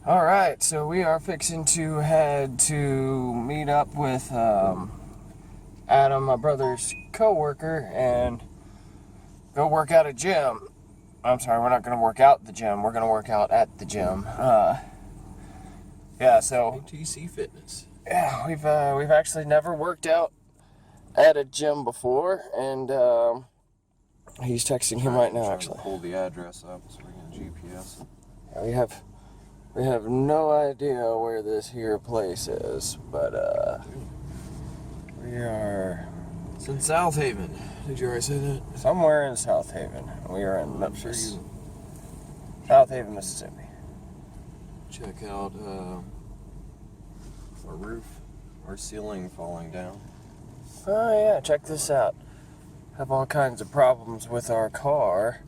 Alright, so we are fixing to head to meet up with Adam, my brother's co-worker, and go work out at a gym. I'm sorry, we're not going to work out at the gym. We're going to work out at the gym. Yeah, so... ATC Fitness. Yeah, we've actually never worked out at a gym before, and he's texting him right now, actually. Pull the address up so we can GPS it. Yeah, we have no idea where this here place is, but we are... It's in South Haven. Did you already say that? Somewhere in South Haven. We are in Memphis. South Haven, Mississippi. Check out our roof, our ceiling falling down. Oh yeah, check this out. Have all kinds of problems with our car.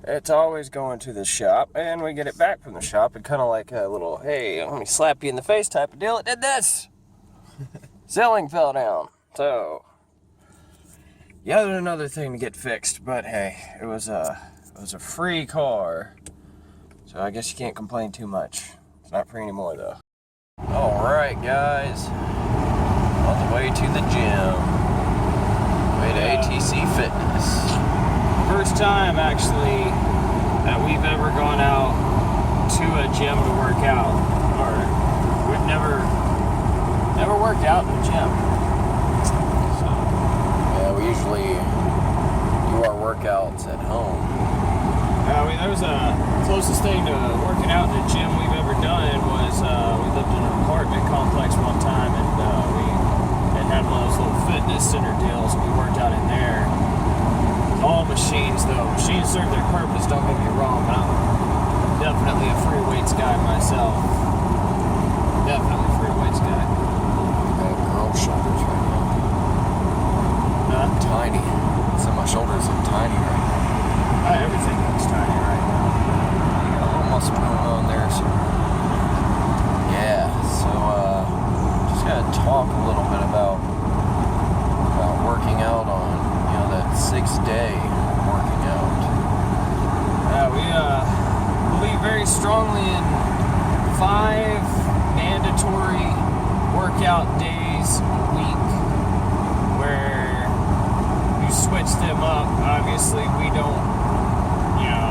It's always going to the shop, and we get it back from the shop, and kind of like a little, hey, let me slap you in the face type of deal. It did this! Ceiling fell down. So, yet another thing to get fixed, but hey, it was a free car, so I guess you can't complain too much. It's not free anymore, though. Alright, guys. On the way to the gym. Way to ATC Fitness. First time, actually, that we've ever gone out to a gym to work out. Or we've never worked out in a gym. So, yeah, we usually do our workouts at home. That was closest thing to working out in a gym we've ever done was we lived in an apartment complex one time, and we had one of those little fitness center deals, and we worked out in there. All machines, though. Machines serve their purpose, don't get me wrong, but I'm definitely a free weights guy myself. Definitely a free weights guy. I have girl shoulders right now. Tiny. So my shoulders are tiny right now. Everything looks tiny right now. A little muscle going on there, so... Yeah, so, just gotta talk a little bit about working out on that 6-day working out. Yeah, we believe very strongly in 5 mandatory workout days a week, where you switch them up. Obviously, we don't,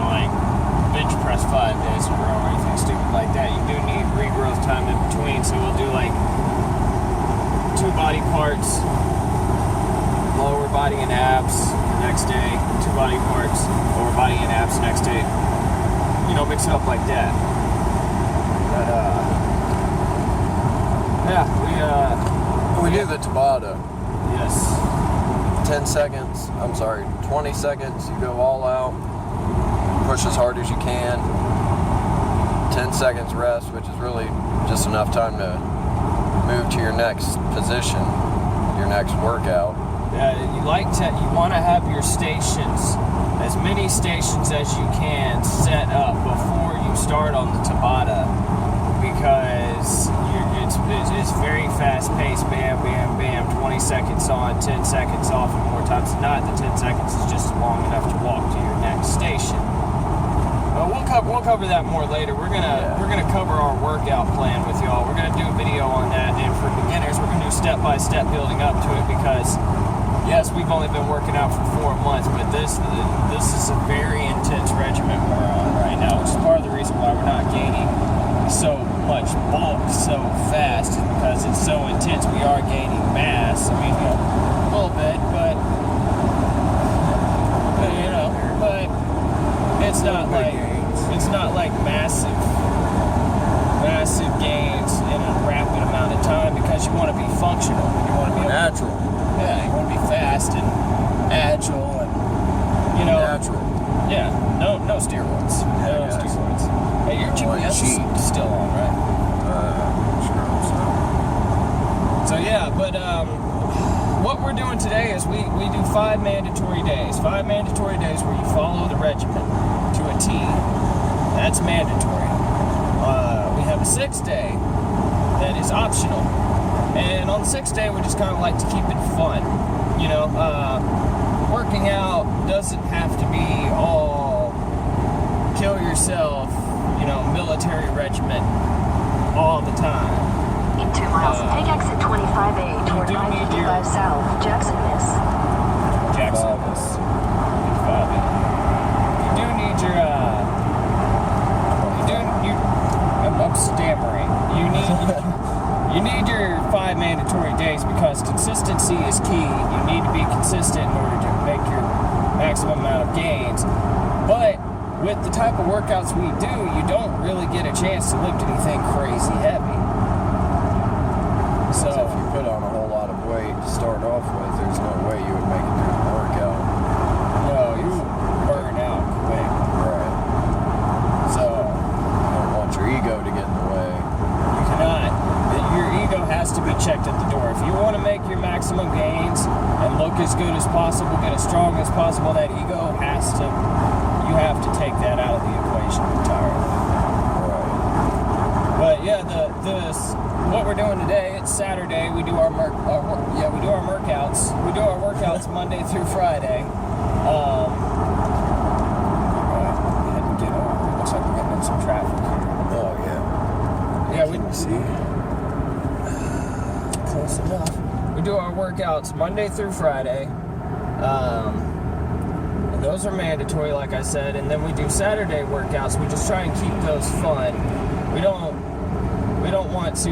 like bench press 5 days in a row or anything stupid like that. You do need regrowth time in between, so we'll do like 2 body parts. Lower body and abs next day, 2 body parts, lower body and abs next day. Mix it up like that. But yeah, we do the Tabata. Yes. 10 seconds, 20 seconds, you go all out, push as hard as you can. 10 seconds rest, which is really just enough time to move to your next position, your next workout. You want to have your stations, as many stations as you can, set up before you start on the Tabata, because it's very fast paced. Bam, bam, bam. 20 seconds on, 10 seconds off, and more times than not, the 10 seconds is just long enough to walk to your next station. We'll cover that more later. We're gonna cover our workout plan with y'all. We're gonna do a video on that, and for beginners, we're gonna do step by step building up to it, because yes, we've only been working out for 4 months, but this is a very intense regimen we're on right now, which is part of the reason why we're not gaining so much bulk so fast, is because it's so intense. We are gaining mass. I mean, a little bit, but it's not like massive gains in a rapid amount of time, because you want to be functional. You want to be natural. Yeah, you want to be fast and agile and, Natural. Yeah, no steroids. No steroids. Hey, your GPS is still on, right? Sure. So yeah, but what we're doing today is we do 5 mandatory days. 5 mandatory days where you follow the regimen to a T. That's mandatory. We have a 6th day that is optional. And on the 6th day, we just kind of like to keep it fun. Working out doesn't have to be all kill yourself, military regiment the time. In 2 miles, take exit 25A toward do need I-55 your- South, Jackson Miss. Jackson. You do need your, I'm stammering. You need your 5 mandatory days because consistency is key. You need to be consistent in order to make your maximum amount of gains. But with the type of workouts we do, you don't really get a chance to lift anything crazy heavy. So if you put on a whole lot of weight to start off with, there's no way you would make it through the workout. no, you burn out quick. Right. So You don't want your ego to get in the way. you cannot. Your ego has to be checked at the door. If you want to make your maximum gains and look as good as possible, get as strong as possible, that ego has to. You have to take that out of the equation entirely. Right. But yeah, what we're doing today, it's Saturday. We do our workouts. We do our workouts Monday through Friday. Had to get over. It looks like we're getting in some traffic here. Oh, yeah. Yeah, Can you see? close enough. We do our workouts Monday through Friday. And those are mandatory, like I said. And then we do Saturday workouts. We just try and keep those fun. We don't want to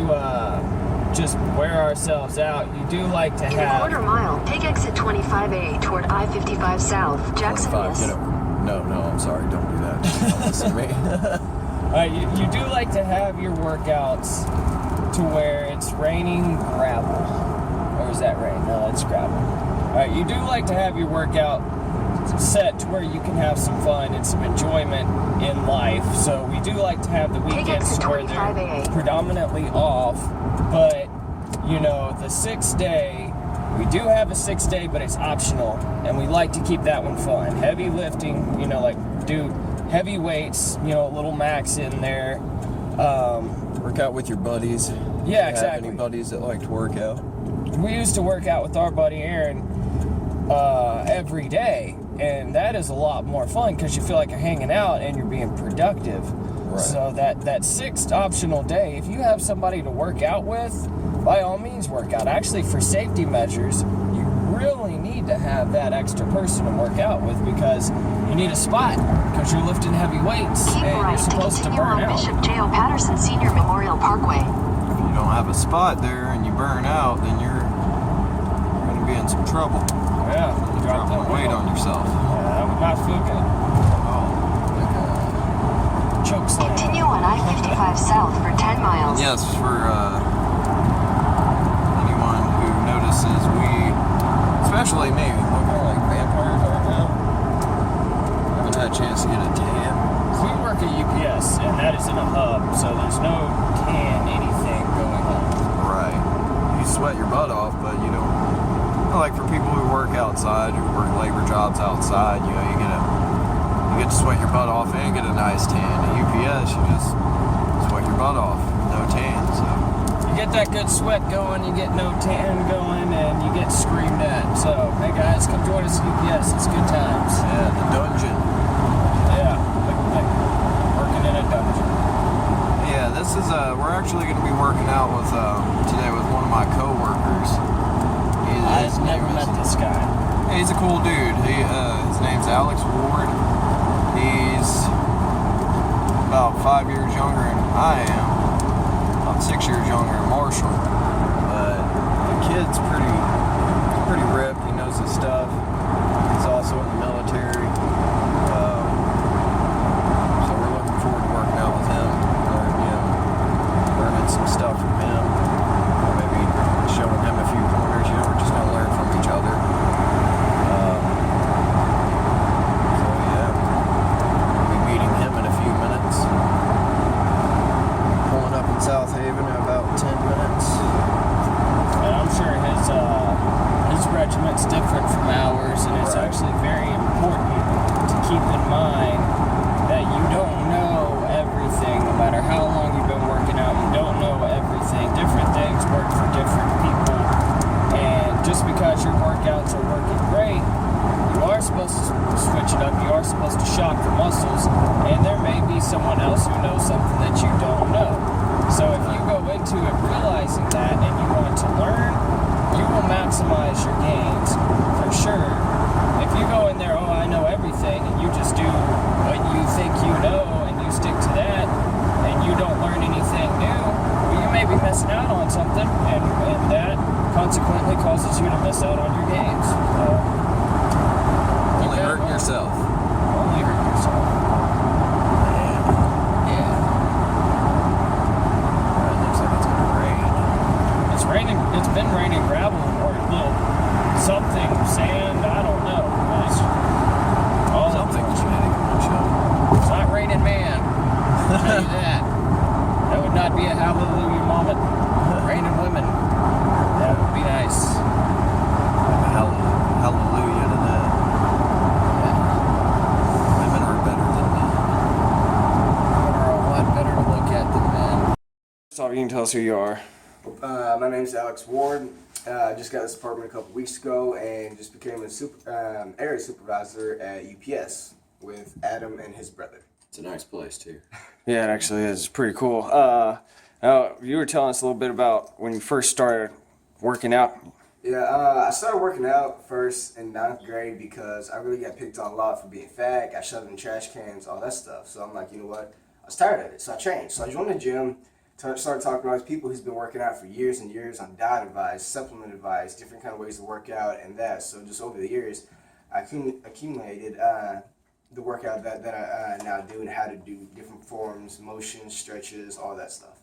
just wear ourselves out. You do like to In a have. quarter mile, take exit 25A toward I-55 South, Jackson 25, Miss. get over. No, I'm sorry. Don't do that. Don't listen to me. You do like to have your workouts to where it's raining gravel. Or is that rain? No, it's gravel. Alright, you do like to have your workout set to where you can have some fun and some enjoyment in life. So we do like to have the weekends exit where they're 25A. predominantly off. But, the 6th day, we do have a 6th day, but it's optional. And we like to keep that one fun. Heavy lifting, do heavy weights, a little max in there. Work out with your buddies. Yeah, Have exactly. any buddies that like to work out? We used to work out with our buddy Aaron every day, and that is a lot more fun because you feel like you're hanging out and you're being productive. Right. So that 6th optional day, if you have somebody to work out with, by all means work out. Actually, for safety measures, you really need to have that extra person to work out with because you need a spot because you're lifting heavy weights Keep and right you're to supposed to continue burn on out. Bishop J.O. Patterson Senior Memorial Parkway. If you don't have a spot there and you burn out, then you're going to be in some trouble. Yeah, You drop that weight on yourself. Yeah, that would not feel good. Oh, like Choke slam. Continue on I-55 South for 10 miles. yes, for anyone who notices especially me, looking like vampires right now. Haven't had a chance to get a tan. We work at UPS, and that is in a hub, so there's no tan anything going on. Right. You sweat your butt off, but you don't. Like for people who work outside, who work labor jobs outside, you get to sweat your butt off and get a nice tan. At UPS, you just sweat your butt off, no tan. So You get that good sweat going, you get no tan going, and you get screamed at. So, hey guys, come join us at UPS. It's good times. yeah, the dungeon. Yeah, like working in a dungeon. Yeah, this is we're actually going to be working out with today with one of my coworkers. I've never met this guy. He's a cool dude. His name's Alex Ward. He's about 5 years younger than I am. About 6 years younger than Marshall. But the kid's pretty ripped. He knows his stuff. He's also in the military. So we're looking forward to working out with him. Learning some stuff from him. Maybe showing him a few pointers. We're just going to learn from each other. South Haven in about 10 minutes. And I'm sure his regiment's different from ours, and it's actually very important to keep in mind that you don't know everything, no matter how long you've been working out. You don't know everything. Different things work for different people, and just because your workouts are working great, you are supposed to switch it up. You are supposed to shock the muscles, and there may be someone else who knows something that you don't know. So if you go consequently causes you to miss out on your games. Only hurting yourself. Only hurt yourself. Yeah. It looks like it's gonna rain. It's raining. It's been raining gravel or little something, sand. I don't know. It's all Something genetic, I'm sure. It's not raining man. I'll tell you that. That would not be a hallelujah moment. Raining women. That would be nice. Hallelujah to that. Women are better than men. Women are a lot better to look at than men. So you can tell us who you are. My name's Alex Ward. I just got this apartment a couple weeks ago and just became a area supervisor at UPS with Adam and his brother. It's a nice place too. Yeah, it actually is pretty cool. You were telling us a little bit about when you first started working out. Yeah, I started working out first in 9th grade because I really got picked on a lot for being fat, got shoved in trash cans, all that stuff. So I'm like, you know what? I was tired of it, so I changed. So I joined the gym, started talking to all these people who's been working out for years and years on diet advice, supplement advice, different kind of ways to work out and that. So just over the years, I accumulated the workout that I now do and how to do different forms, motions, stretches, all that stuff.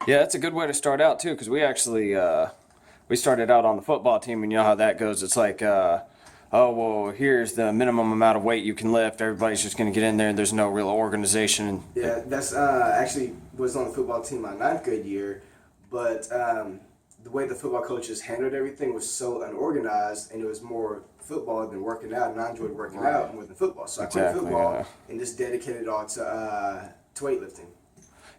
Yeah, that's a good way to start out too, because we actually we started out on the football team, and you know how that goes. It's like, oh well, here's the minimum amount of weight you can lift. Everybody's just going to get in there, and there's no real organization. Yeah, that's actually was on the football team my 9th grade year, but the way the football coaches handled everything was so unorganized, and it was more football than working out, and I enjoyed working out more than football. So I quit football and just dedicated it all to weightlifting.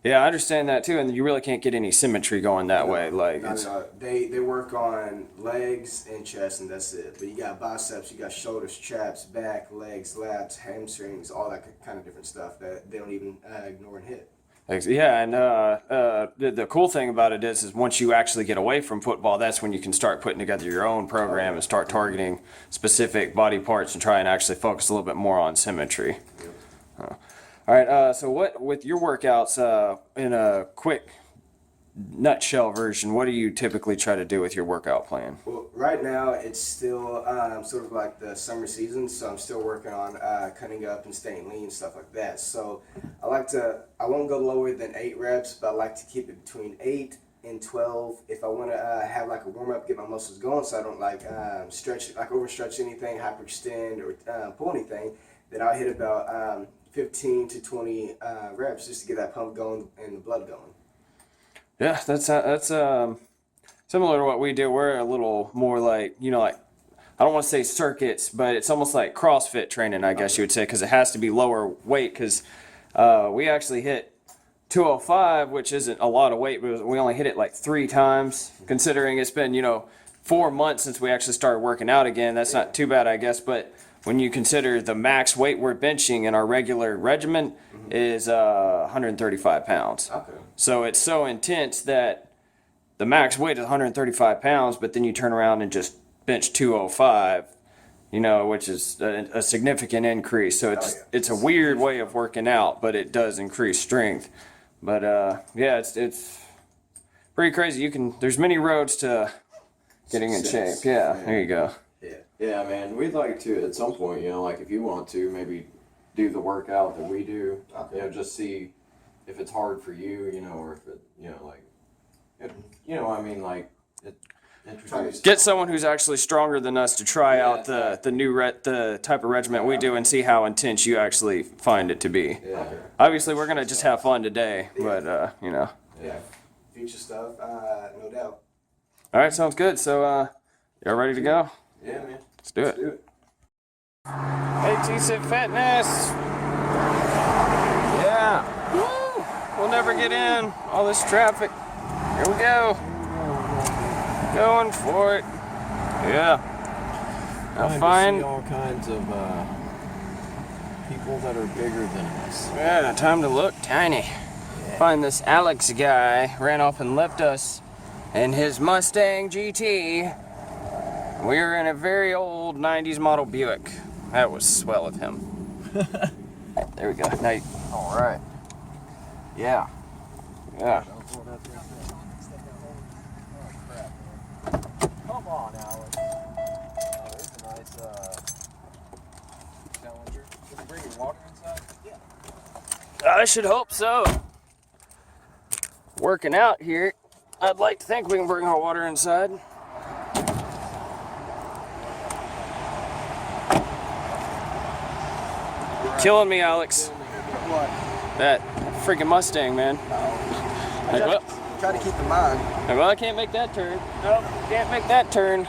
Yeah, I understand that too, and you really can't get any symmetry going that way. Like Not it's, at all. They work on legs and chest, and that's it. But you got biceps, you got shoulders, traps, back, legs, lats, hamstrings, all that kind of different stuff that they don't even ignore and hit. yeah, and the cool thing about it is once you actually get away from football, that's when you can start putting together your own program and start targeting specific body parts and try and actually focus a little bit more on symmetry. Yep. All right, so what with your workouts in a quick nutshell version, what do you typically try to do with your workout plan? Well, right now it's still sort of like the summer season, so I'm still working on cutting up and staying lean and stuff like that. So I won't go lower than 8 reps, but I like to keep it between 8 and 12 if I want to have like a warm up, get my muscles going, so I don't like overstretch anything, hyperextend or pull anything. Then I'll hit about 15 to 20 reps just to get that pump going and the blood going. Yeah, that's similar to what we do. We're a little more like, like I don't want to say circuits, but it's almost like CrossFit training, I guess you would say, because it has to be lower weight. Because we actually hit 205, which isn't a lot of weight, but we only hit it like 3 times. Considering it's been 4 months since we actually started working out again, that's not too bad, I guess. But when you consider the max weight we're benching in our regular regimen is 135 pounds. Okay. So it's so intense that the max weight is 135 pounds, but then you turn around and just bench 205, which is a significant increase. So it's a weird way of working out, but it does increase strength. But yeah, it's pretty crazy. There's many roads to getting in shape. Yeah, there you go. Yeah, man, we'd like to at some point, like if you want to, maybe do the workout that we do, just see if it's hard for you, or if it, introduce. Get someone who's actually stronger than us to try out the type of regiment we do and see how intense you actually find it to be. Yeah. Obviously, we're gonna just have fun today, but Yeah. Future stuff, no doubt. All right, sounds good. So, y'all ready to go? Yeah, man. Let's do it. Hey, T-Sit Fitness. Yeah. Woo. We'll never get in. All this traffic. Here we go. Going for it. Yeah. Now find all kinds of people that are bigger than us. Yeah, time to look tiny. Yeah. Find this Alex guy. Ran off and left us in his Mustang GT. We were in a very old 90s model Buick. That was swell of him. There we go. Now All right. yeah. Come on, Alex. Oh, there's a nice Challenger. Did you bring your water inside? Yeah. I should hope so. Working out here, I'd like to think we can bring our water inside. Killing me, Alex. What? That freaking Mustang, man. Like, well, Try to keep in mind. well, I can't make that turn. Nope, can't make that turn.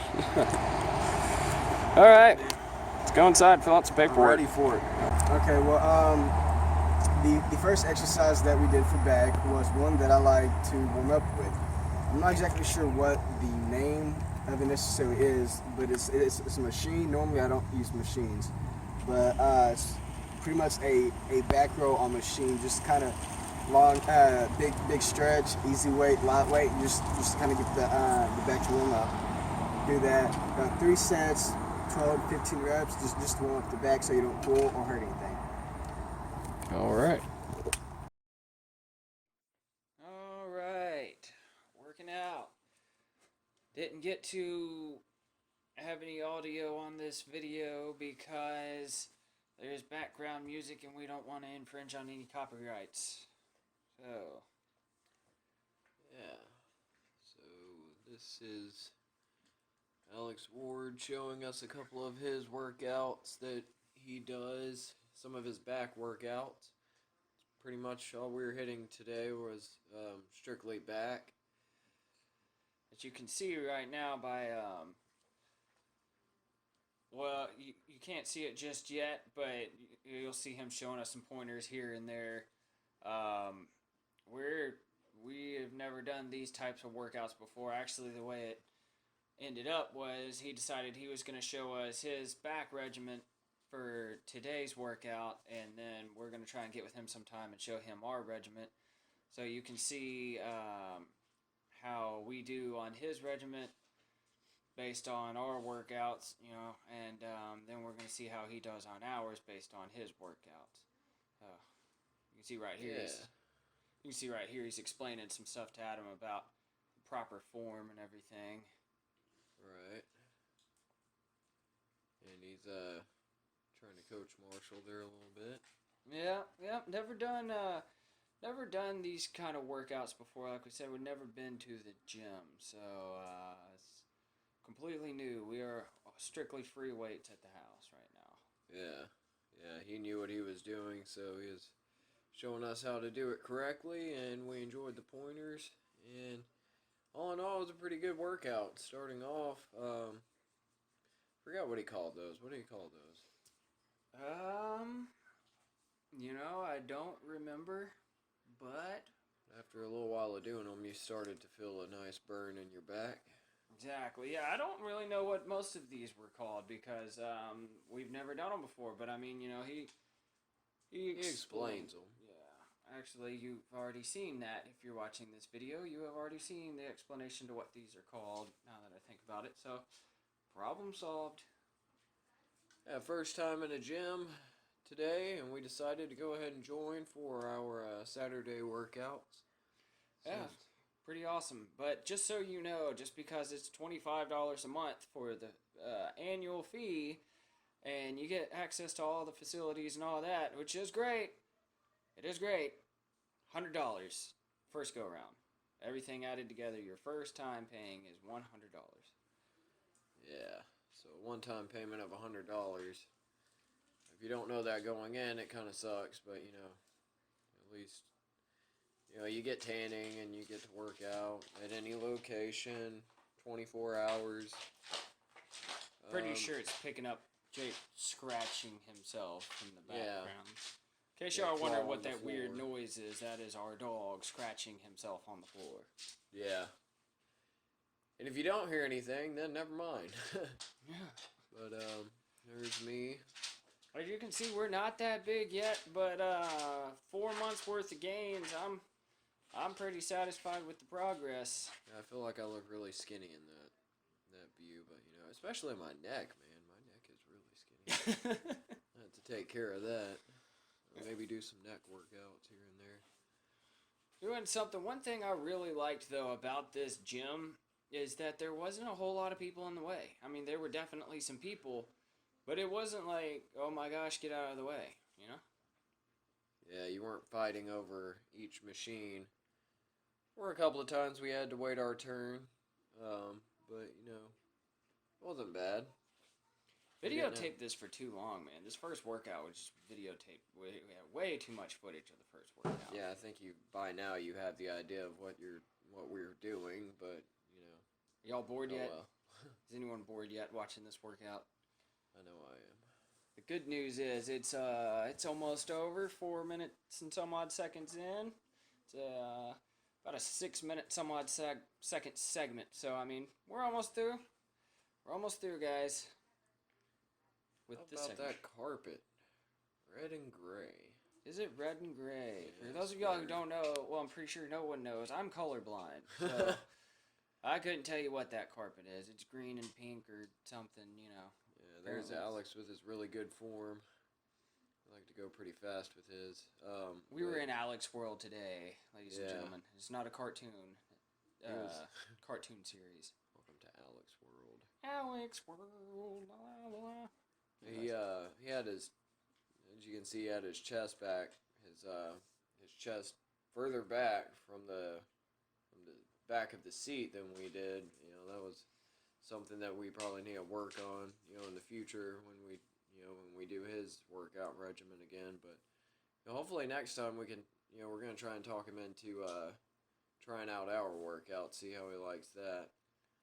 All right, let's go inside, fill out some paperwork. Ready for it. Okay, well, the first exercise that we did for back was one that I like to warm up with. I'm not exactly sure what the name of it necessarily is, but it's a machine. Normally I don't use machines, but it's pretty much a back row on machine, just kind of long, big stretch, easy weight, light weight, just kind of get the back to warm up. Do that 3 sets, 12, 15 reps, just to warm up the back so you don't pull or hurt anything. All right. All right. Working out. Didn't get to have any audio on this video because there's background music and we don't want to infringe on any copyrights. So. Yeah. So this is Alex Ward showing us a couple of his workouts that he does. Some of his back workouts. Pretty much all we were hitting today was strictly back. As you can see right now by, well, you can't see it just yet, but you'll see him showing us some pointers here and there. We have never done these types of workouts before. Actually, the way it ended up was he decided he was going to show us his back regimen for today's workout, and then we're going to try and get with him sometime and show him our regiment. So you can see how we do on his regiment based on our workouts, you know, and then we're going to see how he does on ours based on his workouts. You can see right here. Yeah. You can see right here he's explaining some stuff to Adam about proper form and everything. Right. And he's trying to coach Marshall there a little bit. Yeah. Never done these kind of workouts before. Like we said, we've never been to the gym, so it's completely new. We are strictly free weights at the house right now. Yeah, he knew what he was doing, so he was showing us how to do it correctly, and we enjoyed the pointers. And all in all, it was a pretty good workout. Starting off, forgot what he called those. What do you call those? I don't remember, but After a little while of doing them, you started to feel a nice burn in your back. exactly. Yeah, I don't really know what most of these were called because we've never done them before. But I mean, he explains them. Yeah, actually, you've already seen that. If you're watching this video, you have already seen the explanation to what these are called. Now that I think about it, so problem solved. Yeah, first time in a gym today, and we decided to go ahead and join for our Saturday workouts. Yeah, pretty awesome. But just so you know, just because it's $25 a month for the annual fee, and you get access to all the facilities and all that, which is great. It is great. $100 first go around. Everything added together, your first time paying is $100. Yeah, so a one-time payment of $100. If you don't know that going in, it kind of sucks, but at least you get tanning and you get to work out at any location, 24 hours. Pretty sure it's picking up Jake scratching himself in the background. In case y'all wonder what that weird noise is, that is our dog scratching himself on the floor. Yeah. And if you don't hear anything, then never mind. Yeah. But there's me. As you can see, we're not that big yet, but 4 months worth of gains. I'm pretty satisfied with the progress. Yeah, I feel like I look really skinny in that view, but especially my neck, man. My neck is really skinny. I have to take care of that. Or maybe do some neck workouts here and there. Doing something. One thing I really liked though about this gym is that there wasn't a whole lot of people in the way. I mean, there were definitely some people, but it wasn't like, oh my gosh, get out of the way, you know? Yeah, you weren't fighting over each machine. There were a couple of times we had to wait our turn, but, you know, it wasn't bad. Videotaped this for too long, man. This first workout was just videotaped. We had way too much footage of the first workout. Yeah, I think by now you have the idea of what we're doing, but you know. Y'all bored yet? Well. Is anyone bored yet watching this workout? I know I am. The good news is it's almost over. 4 minutes and some odd seconds in. It's about a 6 minute some odd second segment. So I mean, we're almost through. We're almost through, guys. How about that carpet? Red and gray. Is it red and gray? Yeah, For those of y'all who don't know, well, I'm pretty sure no one knows, I'm colorblind. So I couldn't tell you what that carpet is. It's green and pink or something, you know. Yeah, there's Alex with his really good form. I like to go pretty fast with his. We were in Alex World today, ladies and gentlemen. It's not a cartoon. Cartoon series. Welcome to Alex World. Alex World. Blah, blah, blah. He had his, as you can see, he had his chest back, his chest further back from the back of the seat than we did. You know, that was something that we probably need to work on, you know, in the future when we do his workout regimen again. But you know, hopefully next time we can, you know, we're gonna try and talk him into trying out our workout, see how he likes that.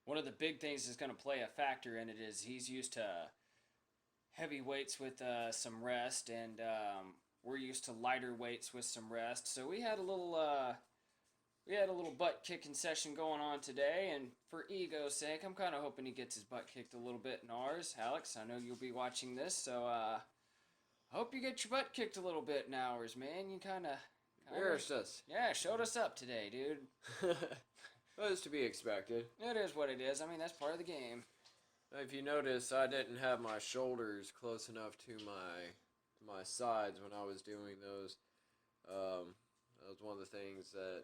One of the big things that's going to play a factor in it is he's used to heavy weights with some rest, and we're used to lighter weights with some rest. So we had a little butt kicking session going on today, and for ego's sake, I'm kind of hoping he gets his butt kicked a little bit in ours. Alex, I know you'll be watching this, so I hope you get your butt kicked a little bit in ours, man. You kind of Embarrassed us. Yeah, showed us up today, dude. That was to be expected. It is what it is. I mean, that's part of the game. If you notice, I didn't have my shoulders close enough to my sides when I was doing those. That was one of the things that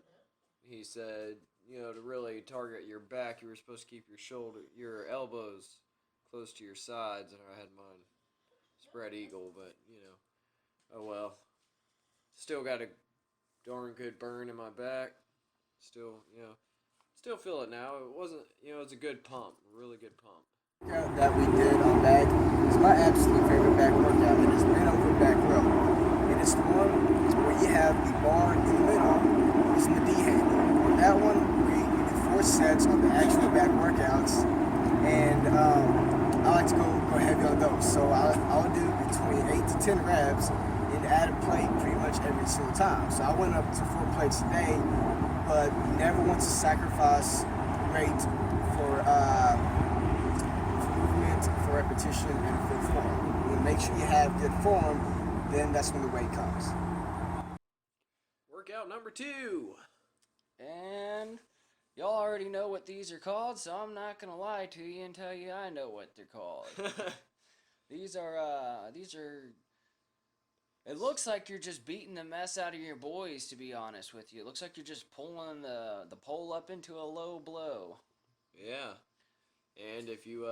he said, you know, to really target your back, you were supposed to keep your elbows close to your sides, and I had mine spread eagle, but, you know, oh well. Still got a darn good burn in my back. Still feel it now. It wasn't, you know, it's a good pump, a really good pump. Workout that we did on back is my absolute favorite back workout. It is bent over back row. It is the one where you have the bar in the middle using the D handle. On that one, we do 4 sets of the actual back workouts, and I like to go heavy on those. So I'll do between 8 to 10 reps and add a plate pretty much every single time. So I went up to 4 plates a day, but never want to sacrifice rate for for repetition and good form. When you make sure you have good form, then that's when the weight comes. Workout number 2. And y'all already know what these are called, so I'm not gonna lie to you and tell you I know what they're called. These are. It looks like you're just beating the mess out of your boys, to be honest with you. It looks like you're just pulling the pole up into a low blow. Yeah. And if you,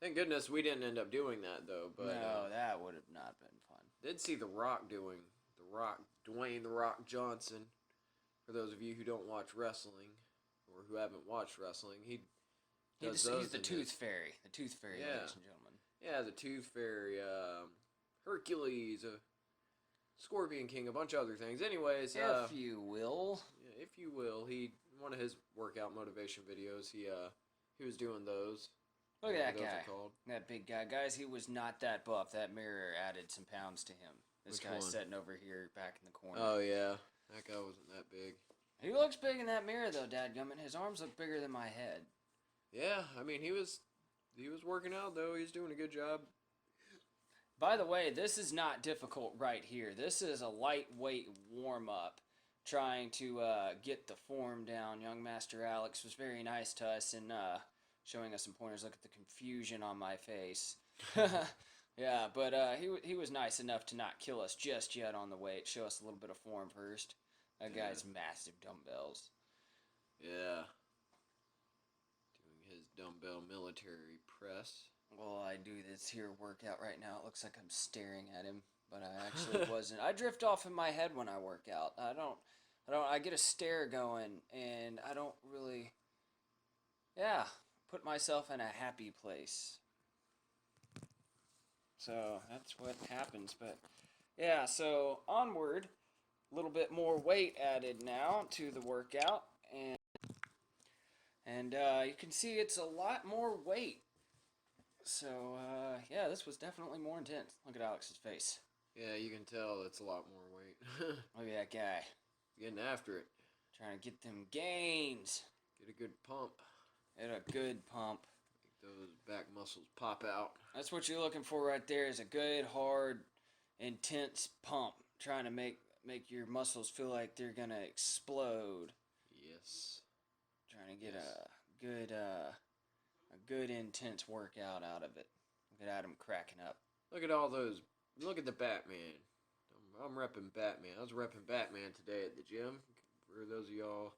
thank goodness we didn't end up doing that, though. But no, that would have not been fun. Did see Dwayne "The Rock" Johnson. For those of you who don't watch wrestling, or who haven't watched wrestling, he's the Tooth Fairy. The Tooth Fairy, yeah. Ladies and gentlemen. Yeah, the Tooth Fairy, Hercules, Scorpion King, a bunch of other things. Anyways, if you will. Yeah, if you will. One of his workout motivation videos, he was doing those. Look at that guy. That big guy. Guys, he was not that buff. That mirror added some pounds to him. This guy's sitting over here back in the corner. Oh, yeah. That guy wasn't that big. He looks big in that mirror, though, dadgummit. His arms look bigger than my head. Yeah, I mean, he was working out, though. He's doing a good job. By the way, this is not difficult right here. This is a lightweight warm-up trying to get the form down. Young Master Alex was very nice to us in showing us some pointers. Look at the confusion on my face. Yeah, but he was nice enough to not kill us just yet on the weight. Show us a little bit of form first. That guy's massive dumbbells. Yeah. Doing his dumbbell military press. Well, I do this here workout right now. It looks like I'm staring at him, but I actually wasn't. I drift off in my head when I work out. I get a stare going, and I don't really, put myself in a happy place. So that's what happens. But yeah, so onward, a little bit more weight added now to the workout, and you can see it's a lot more weight. So yeah, this was definitely more intense. Look at Alex's face. Yeah, you can tell it's a lot more weight. Look at that guy. Getting after it. Trying to get them gains. Get a good pump. Get a good pump. Make those back muscles pop out. That's what you're looking for right there, is a good, hard, intense pump. Trying to make your muscles feel like they're gonna explode. Yes. Trying to get a good intense workout out of it. Look at Adam cracking up. Look at all those. Look at the Batman. I'm repping Batman. I was repping Batman today at the gym. For those of y'all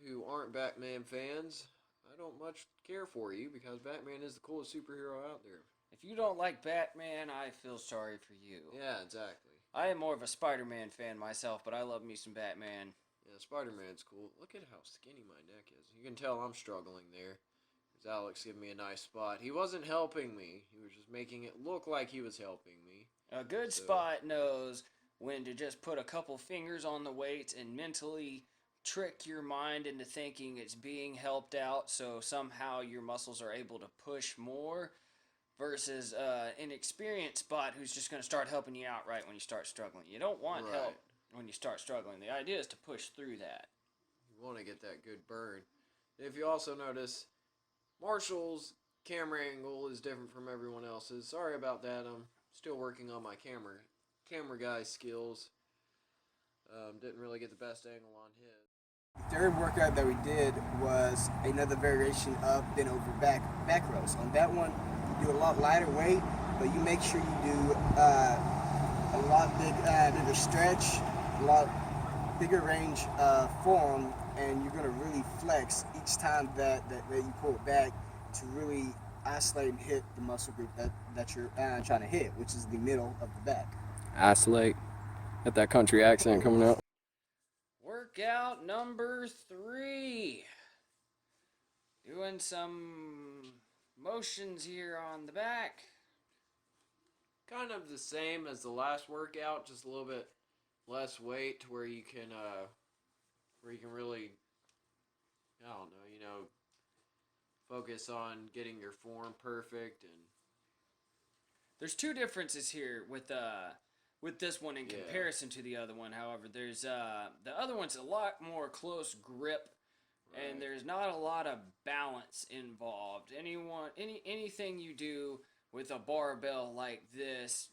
who aren't Batman fans, I don't much care for you because Batman is the coolest superhero out there. If you don't like Batman, I feel sorry for you. Yeah, exactly. I am more of a Spider-Man fan myself, but I love me some Batman. Yeah, Spider-Man's cool. Look at how skinny my neck is. You can tell I'm struggling there. Because Alex gave me a nice spot. He wasn't helping me. He was just making it look like he was helping me. A good spot knows when to just put a couple fingers on the weights and mentally trick your mind into thinking it's being helped out, so somehow your muscles are able to push more, versus an experienced spot who's just going to start helping you out right when you start struggling. You don't want help when you start struggling. The idea is to push through that. You want to get that good burn. If you also notice, Marshall's camera angle is different from everyone else's. Sorry about that. I'm still working on my camera guy skills. Didn't really get the best angle on his. The third workout that we did was another variation of bent over back rows. On that one, you do a lot lighter weight, but you make sure you do a lot bigger stretch, a lot bigger range of form, and you're gonna really flex each time that you pull it back to really isolate and hit the muscle group that you're trying to hit, which is the middle of the back. Isolate. Got that country accent coming out. Workout number 3. Doing some motions here on the back. Kind of the same as the last workout, just a little bit less weight to where you can really, I don't know, focus on getting your form perfect. And there's two differences here with this one in comparison to the other one. However, there's the other one's a lot more close grip, and there's not a lot of balance involved. Anything you do with a barbell like this,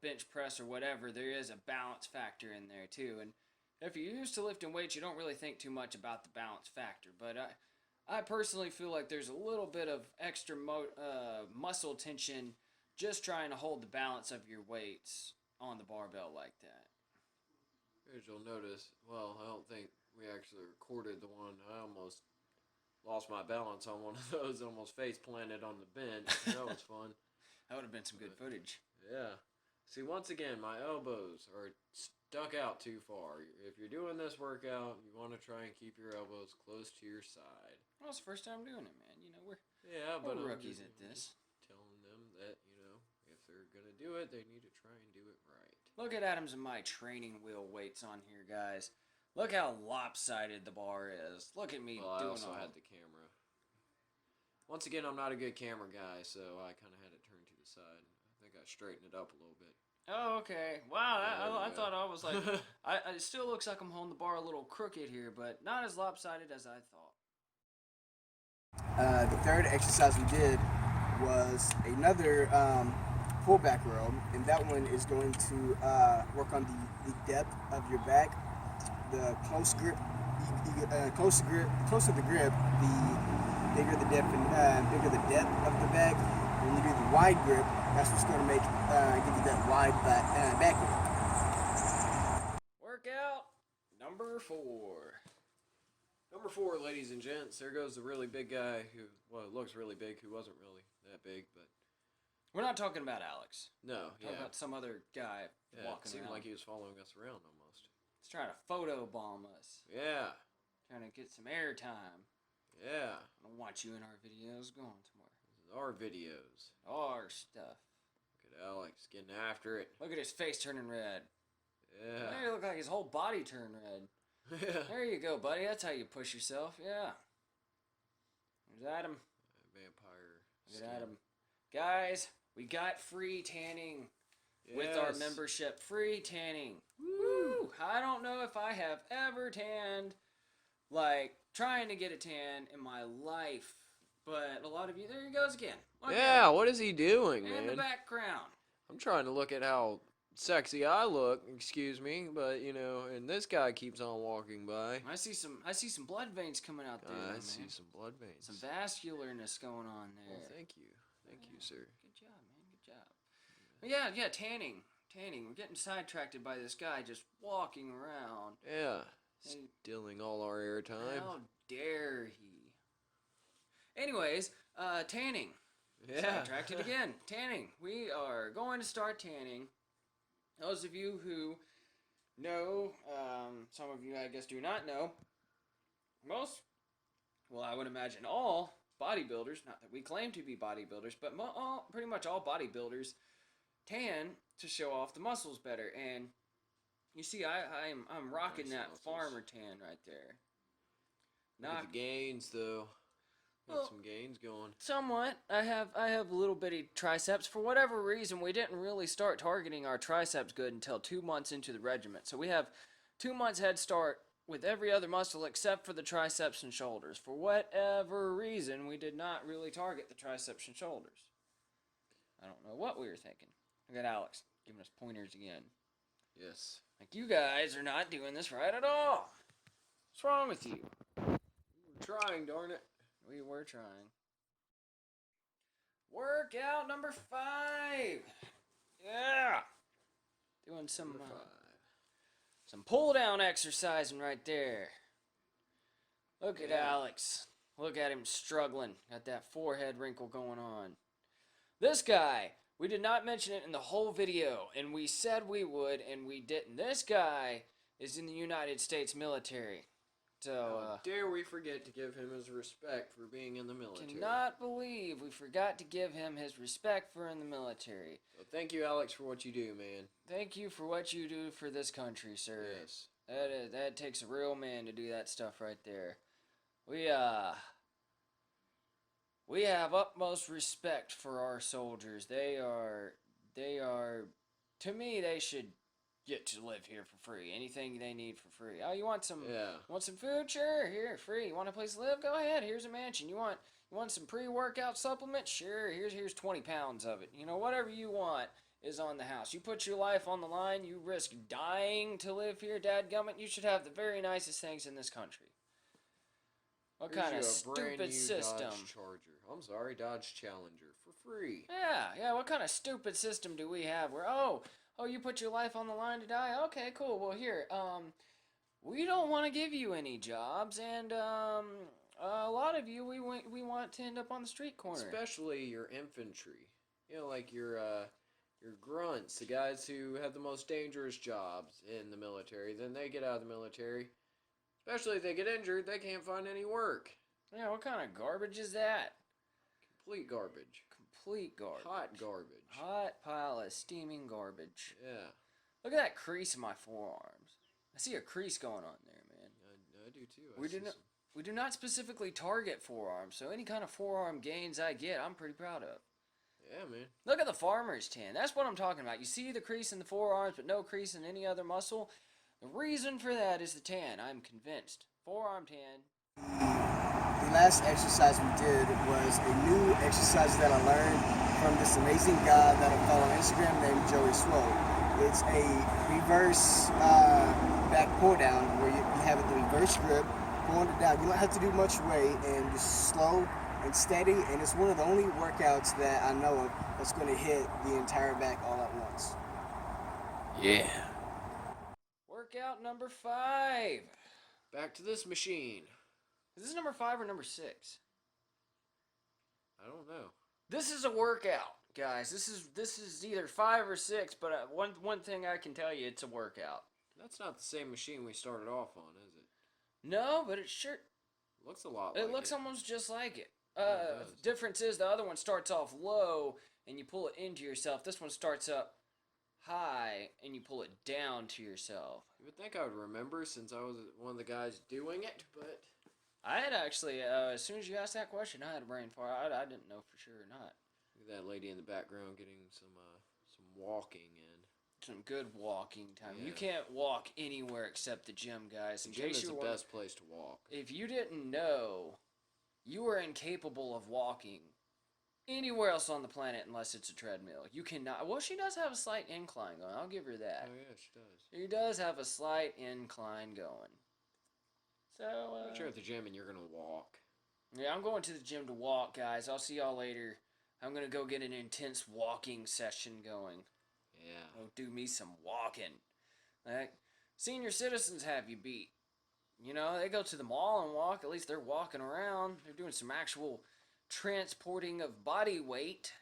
bench press or whatever, there is a balance factor in there too. And if you're used to lifting weights, you don't really think too much about the balance factor. But I personally feel like there's a little bit of extra muscle tension just trying to hold the balance of your weights on the barbell like that. as you'll notice, well, I don't think we actually recorded the one. I almost lost my balance on one of those, almost face planted on the bench. That was fun. That would have been some good footage. Yeah. See, once again, my elbows are stuck out too far. If you're doing this workout, you want to try and keep your elbows close to your side. Well, it's the first time doing it, man. We're but rookies at this. Telling them that, if they're going to do it, they need to try and do it right. Look at Adam's and my training wheel weights on here, guys. Look how lopsided the bar is. Look at me I doing also had the camera. Once again, I'm not a good camera guy, so I kind of had it turned to the side. I think I straightened it up a little bit. Oh, okay. Wow, I thought I was like... it still looks like I'm holding the bar a little crooked here, but not as lopsided as I thought. The third exercise we did was another pullback row, and that one is going to work on the depth of your back. The close grip, closer the grip, the bigger the depth of the back. When you do the wide grip, that's what's going to give you that wide back grip. Workout number 4. Number 4, ladies and gents. There goes the really big guy who, looks really big, who wasn't really that big, but We're not talking about Alex. no, We're talking about some other guy it walking seemed around. like he was following us around almost. He's trying to photobomb us. Yeah, Trying to get some airtime. yeah. I don't want you in our videos. Go on somewhere. This is our videos. Our stuff. Look at Alex getting after it. Look at his face turning red. Yeah. There you look like his whole body turned red. Yeah. There you go, buddy. That's how you push yourself. Yeah. There's Adam. Vampire. Look at Adam. Guys, we got free tanning with our membership. Free tanning. Woo! I don't know if I have ever tanned, like, trying to get a tan in my life. But a lot of you, there he goes again. Look at Yeah, him. what is he doing, In the man? background. I'm trying to look at how sexy I look, excuse me, but and this guy keeps on walking by. I see some blood veins coming out there. I man. see some blood veins. Some vascularness going on there. Well, thank you, sir. Good job, man. Good job. Yeah, tanning. We're getting sidetracked by this guy just walking around. Yeah, Hey. stealing all our airtime. How dare he? Anyways, tanning. Yeah. Sidetracked again. Tanning. We are going to start tanning. Those of you who know, some of you I guess do not know, I would imagine all bodybuilders, not that we claim to be bodybuilders, but pretty much all bodybuilders tan to show off the muscles better. And you see, I'm rocking Nice that muscles. farmer tan right there. Look at the gains, though. Got Well, some gains going. Somewhat. I have little bitty triceps. For whatever reason, we didn't really start targeting our triceps good until 2 months into the regiment. So we have 2 months head start with every other muscle except for the triceps and shoulders. For whatever reason, we did not really target the triceps and shoulders. I don't know what we were thinking. Look at Alex giving us pointers again. Yes. Like, you guys are not doing this right at all. What's wrong with you? We're trying, darn it. We were trying. Workout number 5. Yeah. Doing some pull down exercising right there. Look at Alex. Look at him struggling. Got that forehead wrinkle going on. This guy, we did not mention it in the whole video, and we said we would, and we didn't. This guy is in the United States military. So, How dare we forget to give him his respect for being in the military. cannot believe we forgot to give him his respect for in the military. So thank you, Alex, for what you do, man. Thank you for what you do for this country, sir. Yes. That takes a real man to do that stuff right there. We have utmost respect for our soldiers. They are, to me, they should get to live here for free. Anything they need for free. Oh, you want some food? Sure, here, free. You want a place to live? Go ahead. Here's a mansion. You want some pre-workout supplements? Sure, here's 20 pounds of it. Whatever you want is on the house. You put your life on the line, you risk dying to live here, dadgummit, you should have the very nicest things in this country. What Here's kind of you a brand stupid new system? Dodge Charger. I'm sorry, Dodge Challenger for free. Yeah, what kind of stupid system do we have where, you put your life on the line to die? Okay, cool. Well, here, we don't want to give you any jobs, and a lot of you, we want to end up on the street corner. Especially your infantry. Like your grunts, the guys who have the most dangerous jobs in the military. Then they get out of the military. Especially if they get injured, they can't find any work. Yeah, what kind of garbage is that? Complete garbage. Complete garbage. Hot garbage. Hot pile of steaming garbage. Yeah. Look at that crease in my forearms. I see a crease going on there, man. I do too. We do not specifically target forearms, so any kind of forearm gains I get, I'm pretty proud of. Yeah, man. Look at the farmer's tan. That's what I'm talking about. You see the crease in the forearms, but no crease in any other muscle? The reason for that is the tan. I'm convinced. Forearm tan. The last exercise we did was a new exercise that I learned from this amazing guy that I follow on Instagram named Joey Swole. It's a reverse back pull down where you have the reverse grip, pulling it down. You don't have to do much weight and just slow and steady, and it's one of the only workouts that I know of that's going to hit the entire back all at once. Yeah. Workout number 5. Back to this machine. Is this number 5 or number 6? I don't know. This is a workout, guys. This is either 5 or 6, but one thing I can tell you, it's a workout. That's not the same machine we started off on, is it? No, but it sure Looks a lot it like looks it. almost just like it. Yeah, it does. Difference is the other one starts off low and you pull it into yourself. This one starts up high and you pull it down to yourself. You would think I would remember since I was one of the guys doing it, but I had actually, as soon as you asked that question, I had a brain fart. I didn't know for sure or not. look at that lady in the background getting some walking in. Some good walking time. Yeah. You can't walk anywhere except the gym, guys. The gym is the best place to walk. If you didn't know, you are incapable of walking anywhere else on the planet unless it's a treadmill. You cannot. Well, she does have a slight incline going. I'll give her that. Oh yeah, she does. She does have a slight incline going. So, But you're at the gym and you're gonna walk. yeah, I'm going to the gym to walk, guys. I'll see y'all later. I'm going to go get an intense walking session going. Yeah. Oh, do me some walking. Like, senior citizens have you beat. You know, they go to the mall and walk. At least they're walking around. They're doing some actual transporting of body weight.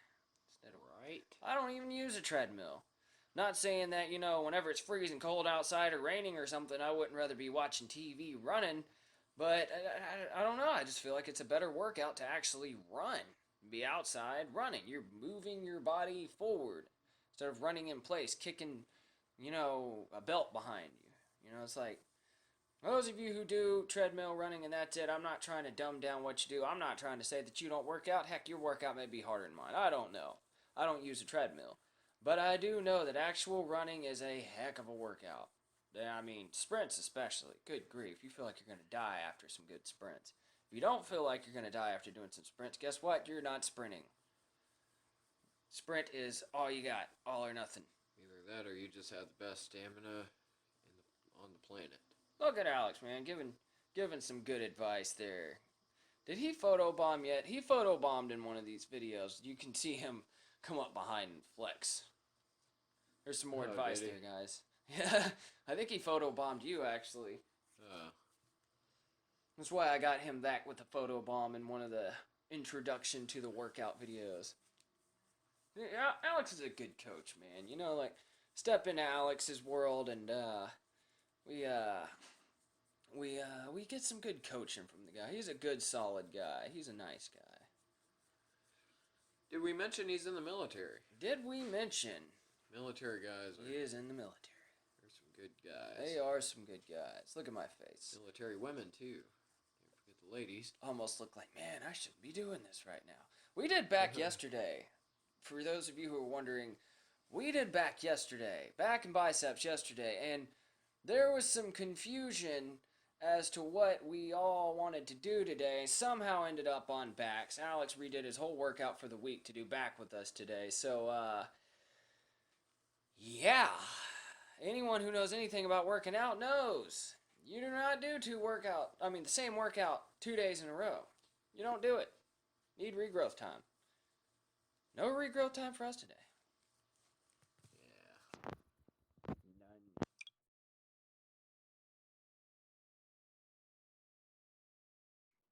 Instead of, Right. I don't even use a treadmill. Not saying that, you know, whenever it's freezing cold outside or raining or something, I wouldn't rather be watching TV running. But I don't know. I just feel like it's a better workout to actually run. Be outside running. You're moving your body forward instead of running in place, kicking, you know, a belt behind you. You know, it's like, those of you who do treadmill running and that's it, I'm not trying to dumb down what you do. I'm not trying to say that you don't work out. Heck, your workout may be harder than mine. I don't know. I don't use a treadmill. But I do know that actual running is a heck of a workout. I mean, sprints especially. Good grief. You feel like you're going to die after some good sprints. If you don't feel like you're going to die after doing some sprints, guess what? You're not sprinting. Sprint is all you got. All or nothing. Either that or you just have the best stamina on the planet. Look at Alex, man. Giving some good advice there. Did he photobomb yet? He photobombed in one of these videos. You can see him come up behind and flex. There's some more advice did he? there, guys. Yeah, I think he photobombed you, actually. That's why I got him back with the photobomb in one of the introduction to the workout videos. Yeah, Alex is a good coach, man. You know, like, step into Alex's world and, we get some good coaching from the guy. He's a good, solid guy. He's a nice guy. Did we mention he's in the military? Did we mention Military guys he is in the military? They're some good guys. They are some good guys. Look at my face. Military women too. Don't forget the ladies. Almost look like, man, I shouldn't be doing this right now. We did back yesterday. For those of you who are wondering, we did back yesterday. Back and biceps yesterday. And there was some confusion as to what we all wanted to do today. Somehow ended up on backs. Alex redid his whole workout for the week to do back with us today. So, yeah. Anyone who knows anything about working out knows. You do not do the same workout 2 days in a row. You don't do it. Need regrowth time. No regrowth time for us today. Yeah. None.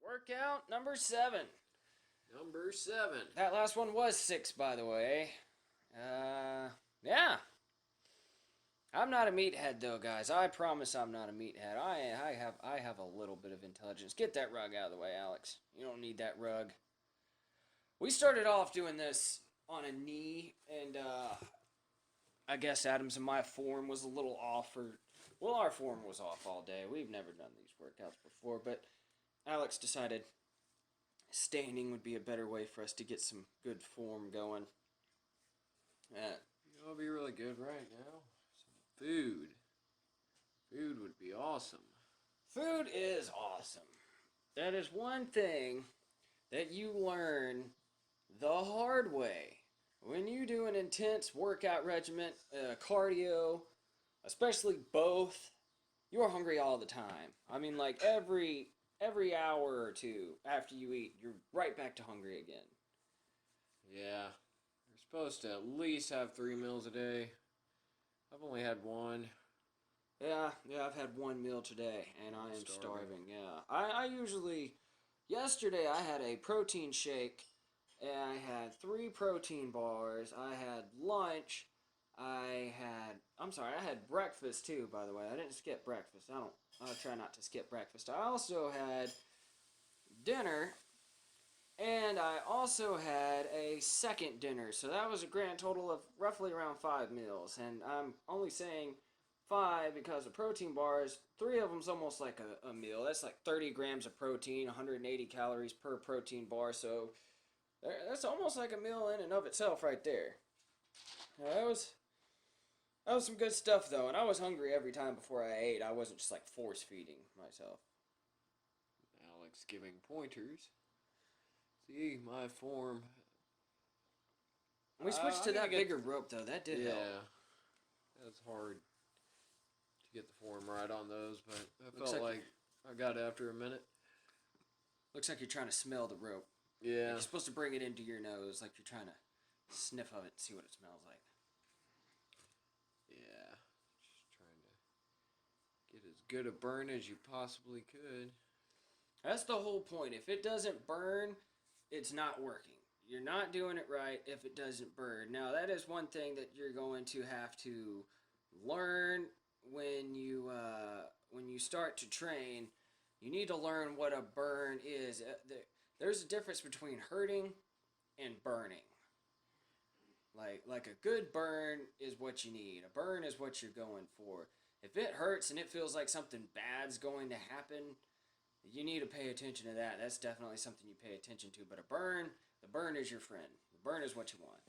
Workout number 7. Number 7. That last one was 6, by the way. Yeah. I'm not a meathead, though, guys. I promise I'm not a meathead. I have a little bit of intelligence. Get that rug out of the way, Alex. You don't need that rug. We started off doing this on a knee, and I guess Adam's and my form was a little off. Our form was off all day. We've never done these workouts before, but Alex decided standing would be a better way for us to get some good form going. It'll be really good right now. Some food. Food would be awesome. Food is awesome. That is one thing that you learn the hard way. When you do an intense workout regimen, cardio, especially both, you're hungry all the time. I mean, like every hour or two after you eat, you're right back to hungry again. Yeah. You're supposed to at least have 3 meals a day. I've only had one. Yeah, I've had one meal today, and I am starving. Yeah, I usually, yesterday I had a protein shake, and I had 3 protein bars. I had lunch. I had breakfast too, by the way. I didn't skip breakfast. I try not to skip breakfast. I also had dinner, and I also had a second dinner. So that was a grand total of roughly around 5 meals. And I'm only saying 5 because the protein bars, 3 of them's almost like a meal. That's like 30 grams of protein, 180 calories per protein bar. So that's almost like a meal in and of itself right there. That was some good stuff though, and I was hungry every time before I ate. I wasn't just like force feeding myself. Alex giving pointers. See, my form. We switched I'm to gonna that get- bigger rope though. That did help. Yeah, that's hard to get the form right on those, but I Looks felt like- like I got it after a minute. Looks like you're trying to smell the rope. Yeah. You're supposed to bring it into your nose, like you're trying to sniff of it and see what it smells like. Yeah. Just trying to get as good a burn as you possibly could. That's the whole point. If it doesn't burn, it's not working. You're not doing it right if it doesn't burn. Now, that is one thing that you're going to have to learn when you start to train. You need to learn what a burn is. There's a difference between hurting and burning. Like a good burn is what you need. A burn is what you're going for. If it hurts and it feels like something bad's going to happen, you need to pay attention to that. That's definitely something you pay attention to. But the burn is your friend. The burn is what you want.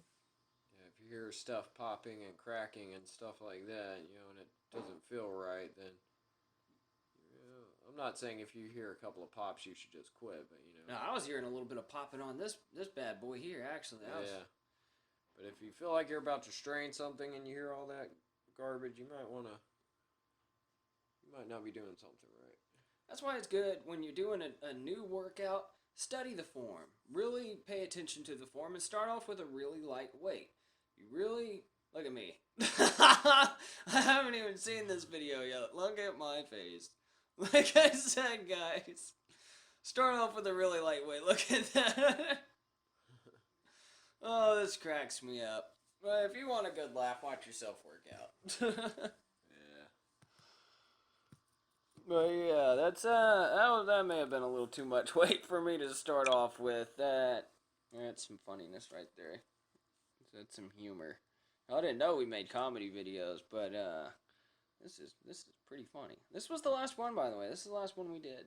Yeah, if you hear stuff popping and cracking and stuff like that, and it doesn't feel right, then I'm not saying if you hear a couple of pops you should just quit, but Now, I was hearing a little bit of popping on this bad boy here, actually. Yeah. But if you feel like you're about to strain something and you hear all that garbage, you might not be doing something right. That's why it's good when you're doing a new workout, study the form. Really pay attention to the form and start off with a really light weight. You really, look at me. I haven't even seen this video yet. Look at my face. Like I said, guys, start off with a really light weight. Look at that. Oh, this cracks me up. But if you want a good laugh, watch yourself work out. Yeah. But yeah, that may have been a little too much weight for me to start off with. That's some funniness right there. That's some humor. I didn't know we made comedy videos, but this is pretty funny. This was the last one, by the way. This is the last one we did.